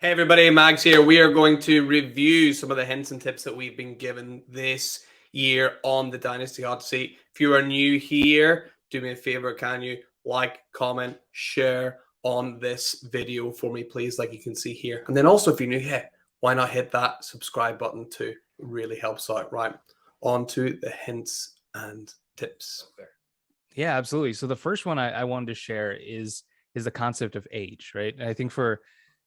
Hey everybody, Mags here. We are going to review some of the hints and tips that we've been given this year on the Dynasty Hot Seat. If you are new here, do me a favor, can you like, comment, share on this video for me, please, like you can see here. And then also, if you're new here, why not hit that subscribe button too? It really helps out. Right, on to the hints and tips. Yeah, absolutely. So the first one I wanted to share is the concept of age, right? And I think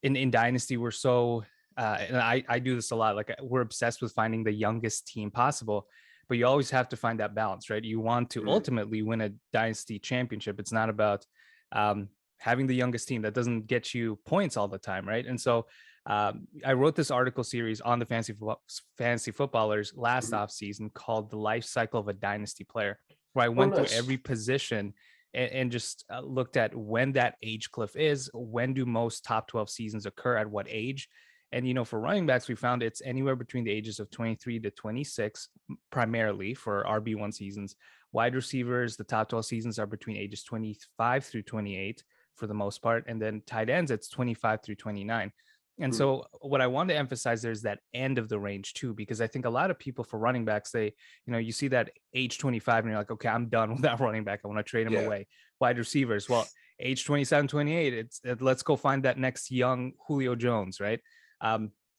in Dynasty, we're so and I do this a lot. Like we're obsessed with finding the youngest team possible, but you always have to find that balance, right? You want to ultimately win a Dynasty championship. It's not about having the youngest team. That doesn't get you points all the time, right? And so I wrote this article series on the fantasy footballers last offseason called "The Life Cycle of a Dynasty Player," where I went through every position and just looked at when that age cliff is, when do most top 12 seasons occur, at what age. And, for running backs, we found it's anywhere between the ages of 23 to 26, primarily for RB1 seasons. Wide receivers, the top 12 seasons are between ages 25 through 28 for the most part. And then tight ends, it's 25 through 29. And so what I want to emphasize there is that end of the range too, because I think a lot of people for running backs, you see that age 25 and you're like, okay, I'm done with that running back. I want to trade him away. Wide receivers, well, age 27, 28, let's go find that next young Julio Jones, right?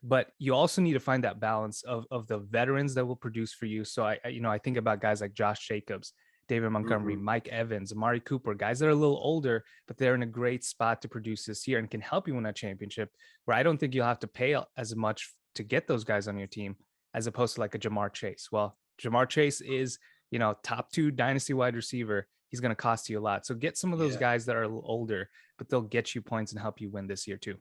But you also need to find that balance of the veterans that will produce for you. So I think about guys like Josh Jacobs, David Montgomery, Mike Evans, Amari Cooper, guys that are a little older, but they're in a great spot to produce this year and can help you win a championship, where I don't think you'll have to pay as much to get those guys on your team as opposed to like a Jamar Chase. Well, Jamar Chase is, top 2 dynasty wide receiver. He's going to cost you a lot. So get some of those guys that are a little older, but they'll get you points and help you win this year too.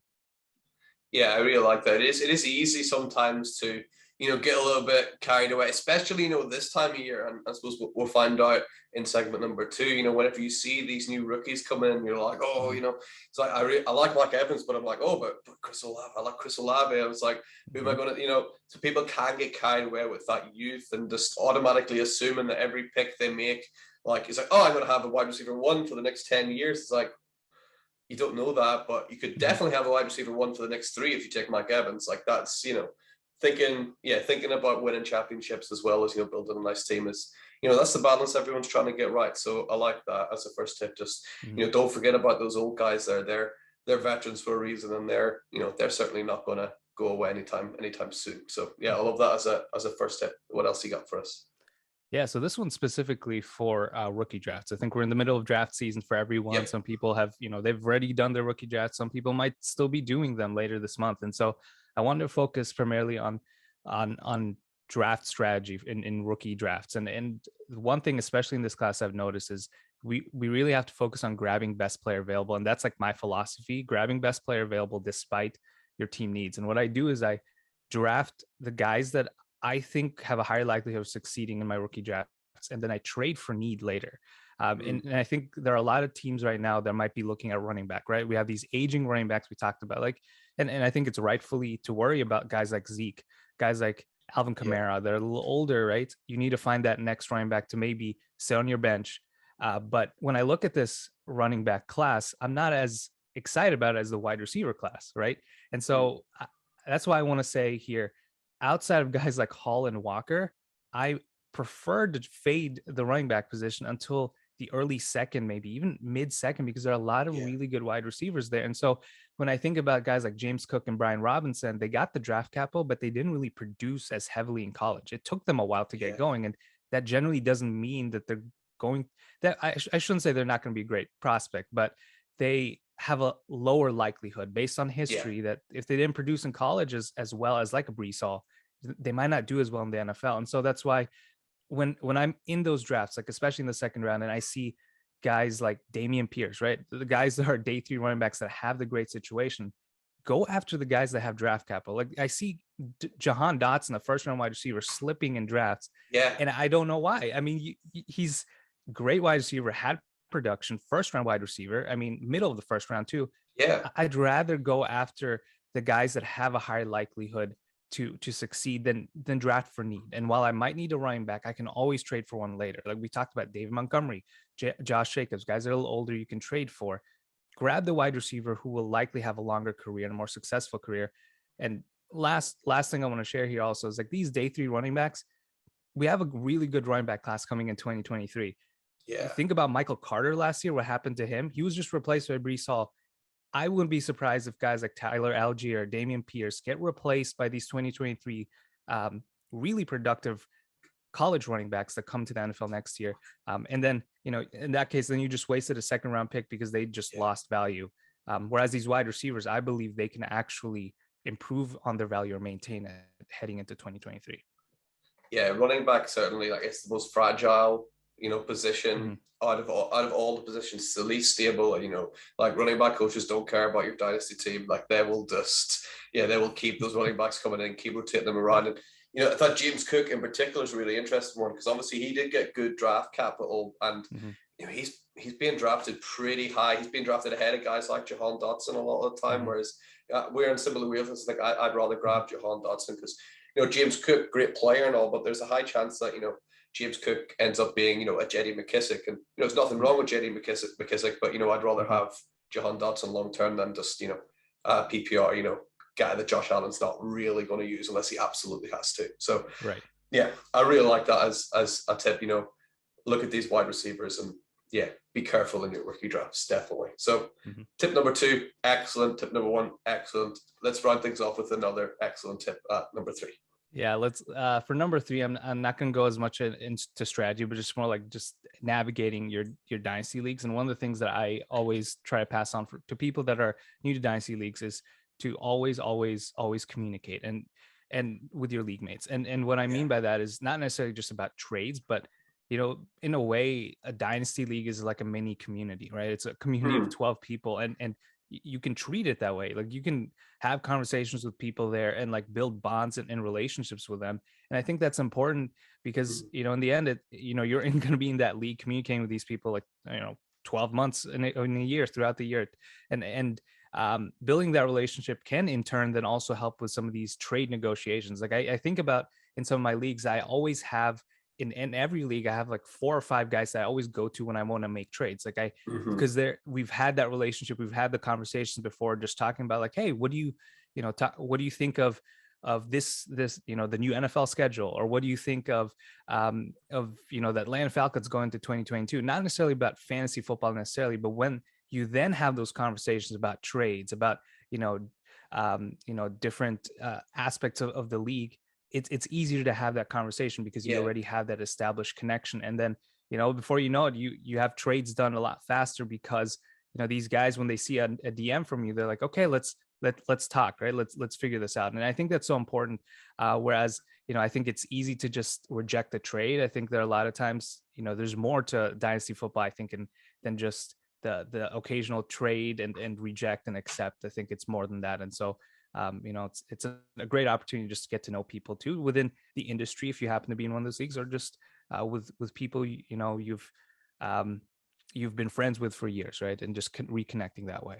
Yeah, I really like that. It is easy sometimes to, get a little bit carried away, especially, this time of year. And I suppose we'll find out in segment number 2, whenever you see these new rookies come in, you're like, oh, it's like, I like Mike Evans, but I'm like, oh, but Chris Olave, I like Chris Olave. I was like, who am I going to, so people can get carried away with that youth and just automatically assuming that every pick they make, like, it's like, oh, I'm going to have a wide receiver 1 for the next 10 years. It's like, you don't know that, but you could definitely have a wide receiver 1 for the next 3 if you take Mike Evans. Like that's, thinking about winning championships as well as, building a nice team is, that's the balance everyone's trying to get right. So I like that as a first tip. Just, don't forget about those old guys there. They're veterans for a reason, and they're certainly not going to go away anytime soon. So yeah, I love that as a first tip. What else you got for us? Yeah, so this one's specifically for rookie drafts. I think we're in the middle of draft season for everyone. Yep. Some people have, they've already done their rookie drafts. Some people might still be doing them later this month. And so I wanted to focus primarily on draft strategy in rookie drafts. And one thing, especially in this class, I've noticed is we really have to focus on grabbing best player available. And that's like my philosophy, grabbing best player available despite your team needs. And what I do is I draft the guys that I think have a higher likelihood of succeeding in my rookie drafts, and then I trade for need later. And I think there are a lot of teams right now that might be looking at running back, right? We have these aging running backs we talked about, and I think it's rightfully to worry about guys like Zeke, guys like Alvin Kamara. They're a little older, right? You need to find that next running back to maybe sit on your bench. But when I look at this running back class, I'm not as excited about it as the wide receiver class, right? And so that's why I want to say here, outside of guys like Hall and Walker, I prefer to fade the running back position until the early second, maybe even mid second, because there are a lot of really good wide receivers there. And so when I think about guys like James Cook and Brian Robinson, they got the draft capital, but they didn't really produce as heavily in college. It took them a while to get going. And that generally doesn't mean that they're going that I shouldn't say they're not going to be a great prospect, but they have a lower likelihood based on history that if they didn't produce in college as well as like a Brees Hall, they might not do as well in the NFL. And so that's why when I'm in those drafts, like especially in the second round, and I see guys like Dameon Pierce, right? The guys that are day 3 running backs that have the great situation, go after the guys that have draft capital. Like I see Jahan Dotson, the first round wide receiver, slipping in drafts. And I don't know why. I mean, he's great wide receiver, had production, first round wide receiver. I mean, middle of the first round too. I'd rather go after the guys that have a higher likelihood to succeed than draft for need. And while I might need a running back, I can always trade for one later. Like we talked about David Montgomery, Josh Jacobs, guys that are a little older, you can trade for. grab the wide receiver who will likely have a longer career and a more successful career. And last thing I want to share here also is like these day 3 running backs, we have a really good running back class coming in 2023. Yeah. You think about Michael Carter last year, what happened to him? He was just replaced by Breece Hall. I wouldn't be surprised if guys like Tyler Algier or Damian Pierce get replaced by these 2023 really productive college running backs that come to the NFL next year. And then, in that case, then you just wasted a 2nd round pick because they just lost value. Whereas these wide receivers, I believe they can actually improve on their value or maintain it heading into 2023. Yeah, running back certainly, like, it's the most fragile, position out of all the positions. It's the least stable. Like, running back coaches don't care about your dynasty team. Like, they will keep those running backs coming in, keep rotating them around. And I thought James Cook in particular is a really interesting one, because obviously he did get good draft capital, and he's being drafted pretty high. He's being drafted ahead of guys like Jahan Dotson a lot of the time, whereas we're in similar wheels. Like, I'd rather grab Jahan Dotson because James Cook, great player and all, but there's a high chance that James Cook ends up being a J.D. McKissick, and there's nothing wrong with J.D. McKissick, but I'd rather have Jahan Dotson long term than just PPR guy that Josh Allen's not really going to use unless he absolutely has to. So yeah, I really like that as a tip. Look at these wide receivers and be careful in your rookie drafts, definitely. So tip number 2, excellent. Tip number 1, excellent. Let's round things off with another excellent tip at number 3. Yeah, let's for number 3, I'm not going to go as much into strategy, but just more like just navigating your dynasty leagues. And one of the things that I always try to pass on to people that are new to dynasty leagues is to always communicate and with your league mates. And what I mean by that is not necessarily just about trades, but in a way, a dynasty league is like a mini community, right? It's a community of 12 people, and you can treat it that way. Like, you can have conversations with people there and like build bonds and relationships with them. And I think that's important because, in the end, you're going to be in that league communicating with these people, like, 12 months in a year throughout the year. And building that relationship can in turn then also help with some of these trade negotiations. Like, I think about in some of my leagues, I always have in every league, I have like 4 or 5 guys that I always go to when I want to make trades. Like because we've had that relationship, we've had the conversations before, just talking about like, hey, what do you think of this, the new NFL schedule, or what do you think of the Atlanta Falcons going to 2022? Not necessarily about fantasy football necessarily, but when you then have those conversations about trades, about different aspects of the league, it's easier to have that conversation because you already have that established connection. And then, before you know it, you have trades done a lot faster because, these guys, when they see a DM from you, they're like, okay, let's talk, right? Let's figure this out. And I think that's so important. Whereas, I think it's easy to just reject the trade. I think there are a lot of times, there's more to dynasty football, I think, than just the occasional trade and reject and accept. I think it's more than that. And so, it's a great opportunity just to get to know people too within the industry, if you happen to be in one of those leagues, or just with people you've been friends with for years, right? And just reconnecting that way.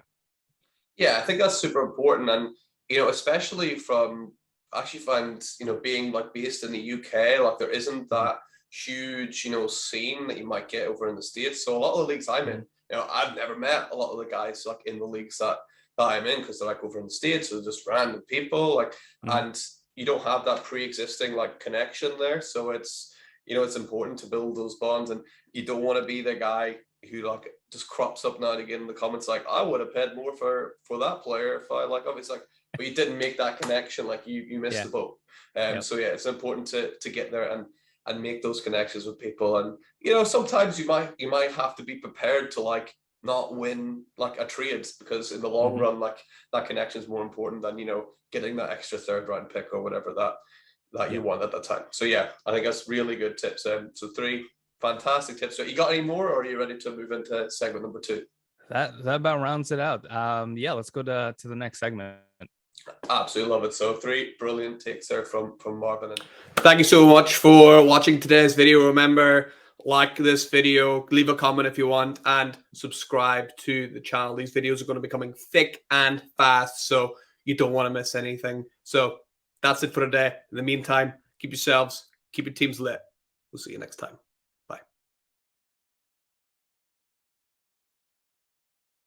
Yeah, I think that's super important, and especially from actually find being like based in the UK, like there isn't that huge scene that you might get over in the States. So a lot of the leagues I'm in, I've never met a lot of the guys like in the leagues that I'm in, because they're like over in the States, so they're just random people, like, and you don't have that pre-existing like connection there. So it's it's important to build those bonds, and you don't want to be the guy who like just crops up now and again in the comments like, I would have paid more for that player if I like, obviously, like, but you didn't make that connection, like you missed the boat. So yeah, it's important to get there and make those connections with people. And sometimes you might have to be prepared to like not win like a trade, because in the long run, like, that connection is more important than getting that extra 3rd round pick or whatever that you want at that time. So yeah, I think that's really good tips. So 3 fantastic tips. So you got any more, or are you ready to move into segment number 2? That about rounds it out. Let's go to the next segment. Absolutely love it. So 3 brilliant takes there from Marvin. And thank you so much for watching today's video. Remember, like this video, leave a comment if you want, and subscribe to the channel. These videos are going to be coming thick and fast, so you don't want to miss anything. So that's it for today. In the meantime, keep yourselves, keep your teams lit. We'll see you next time.